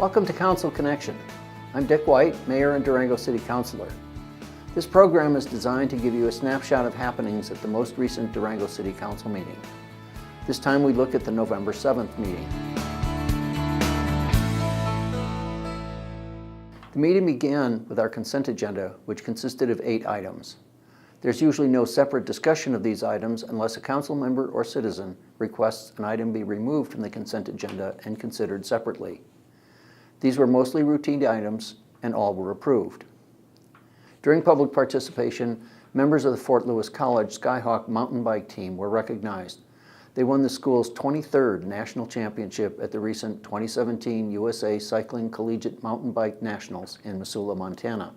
Welcome to Council Connection. I'm Dick White, Mayor and Durango City Councilor. This program is designed to give you a snapshot of happenings at the most recent Durango City Council meeting. This time we look at the November 7th meeting. The meeting began with our consent agenda, which consisted of 8 items. There's usually no separate discussion of these items unless a council member or citizen requests an item be removed from the consent agenda and considered separately. These were mostly routine items and all were approved. During public participation, members of the Fort Lewis College Skyhawk mountain bike team were recognized. They won the school's 23rd national championship at the recent 2017 USA Cycling Collegiate Mountain Bike Nationals in Missoula, Montana.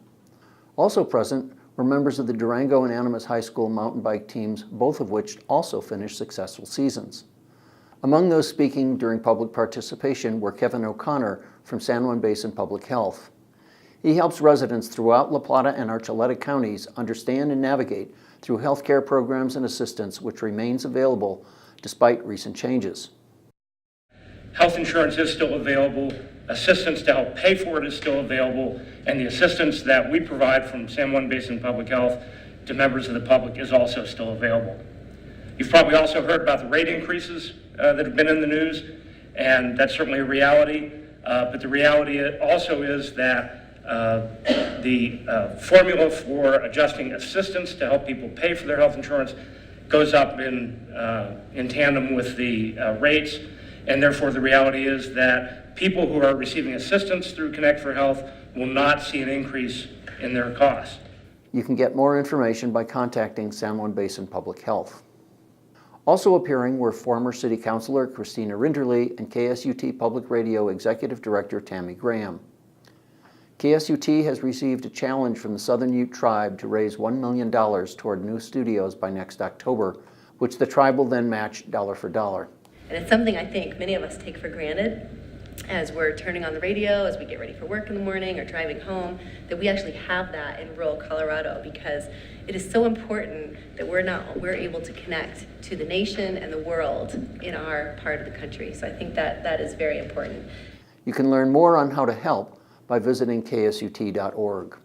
Also present were members of the Durango and Animas High School mountain bike teams, both of which also finished successful seasons. Among those speaking during public participation were Kevin O'Connor from San Juan Basin Public Health. He helps residents throughout La Plata and Archuleta counties understand and navigate through healthcare programs and assistance which remains available despite recent changes. Health insurance is still available, assistance to help pay for it is still available, and the assistance that we provide from San Juan Basin Public Health to members of the public is also still available. You've probably also heard about the rate increases that have been in the news, and that's certainly a reality, but the reality also is that the formula for adjusting assistance to help people pay for their health insurance goes up in tandem with the rates, and therefore the reality is that people who are receiving assistance through Connect for Health will not see an increase in their costs. You can get more information by contacting San Juan Basin Public Health. Also appearing were former City Councilor Christina Rinderle and KSUT Public Radio Executive Director Tammy Graham. KSUT has received a challenge from the Southern Ute Tribe to raise $1 million toward new studios by next October, which the tribe will then match dollar for dollar. And it's something I think many of us take for granted as we're turning on the radio, as we get ready for work in the morning or driving home, that we actually have that in rural Colorado, because it is so important that we're able to connect to the nation and the world in our part of the country. So I think that is very important. You can learn more on how to help by visiting ksut.org.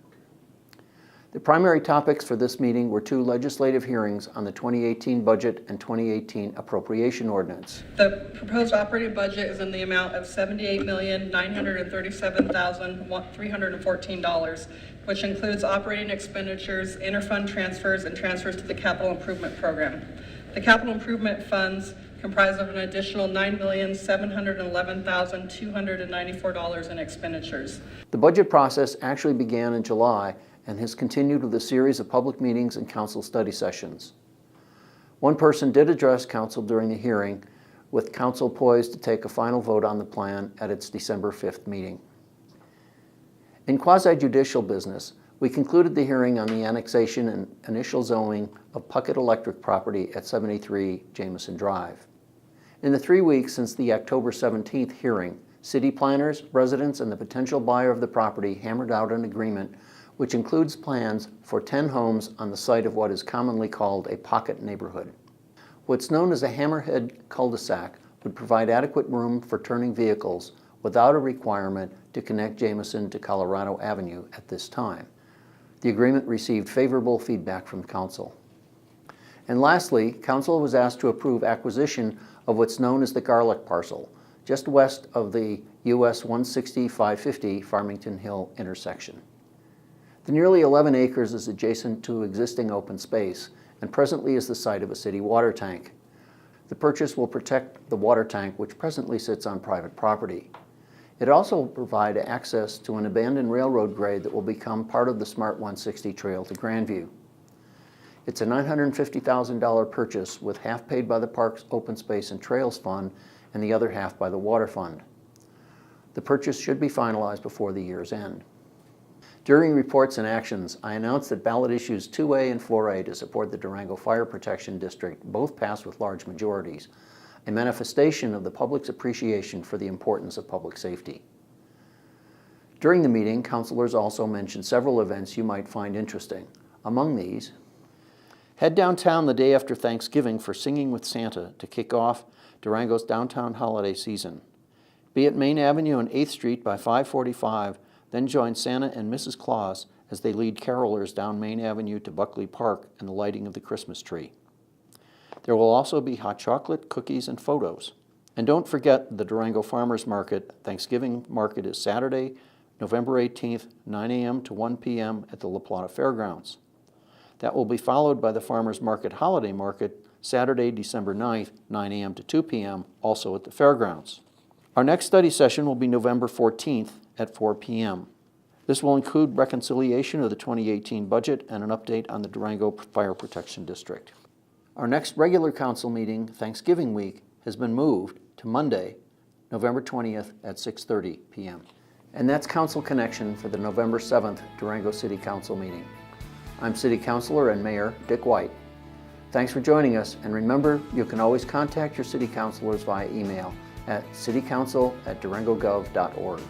The primary topics for this meeting were 2 legislative hearings on the 2018 budget and 2018 appropriation ordinance. The proposed operating budget is in the amount of $78,937,314, which includes operating expenditures, interfund transfers, and transfers to the capital improvement program. The capital improvement funds comprise of an additional $9,711,294 in expenditures. The budget process actually began in July and has continued with a series of public meetings and council study sessions. One person did address council during the hearing, with council poised to take a final vote on the plan at its December 5th meeting. In quasi-judicial business, we concluded the hearing on the annexation and initial zoning of Puckett Electric property at 73 Jameson Drive. In the 3 weeks since the October 17th hearing, city planners, residents, and the potential buyer of the property hammered out an agreement which includes plans for 10 homes on the site of what is commonly called a pocket neighborhood. What's known as a hammerhead cul-de-sac would provide adequate room for turning vehicles without a requirement to connect Jameson to Colorado Avenue at this time. The agreement received favorable feedback from council. And lastly, council was asked to approve acquisition of what's known as the Garlic parcel, just west of the US 160-550 Farmington Hill intersection. The nearly 11 acres is adjacent to existing open space and presently is the site of a city water tank. The purchase will protect the water tank, which presently sits on private property. It also will provide access to an abandoned railroad grade that will become part of the Smart 160 trail to Grandview. It's a $950,000 purchase, with half paid by the Parks Open Space and Trails Fund and the other half by the Water Fund. The purchase should be finalized before the year's end. During reports and actions, I announced that ballot issues 2A and 4A to support the Durango Fire Protection District both passed with large majorities, a manifestation of the public's appreciation for the importance of public safety. During the meeting, councilors also mentioned several events you might find interesting. Among these, head downtown the day after Thanksgiving for Singing with Santa to kick off Durango's downtown holiday season. Be at Main Avenue and 8th Street by 5:45, then join Santa and Mrs. Claus as they lead carolers down Main Avenue to Buckley Park and the lighting of the Christmas tree. There will also be hot chocolate, cookies, and photos. And don't forget the Durango Farmers Market. Thanksgiving Market is Saturday, November 18th, 9 a.m. to 1 p.m. at the La Plata Fairgrounds. That will be followed by the Farmers Market Holiday Market, Saturday, December 9th, 9 a.m. to 2 p.m., also at the fairgrounds. Our next study session will be November 14th at 4 p.m. This will include reconciliation of the 2018 budget and an update on the Durango Fire Protection District. Our next regular council meeting, Thanksgiving week, has been moved to Monday, November 20th at 6:30 p.m. And that's Council Connection for the November 7th Durango City Council meeting. I'm City Councilor and Mayor Dick White. Thanks for joining us, and remember, you can always contact your city councilors via email at citycouncil@durangogov.org.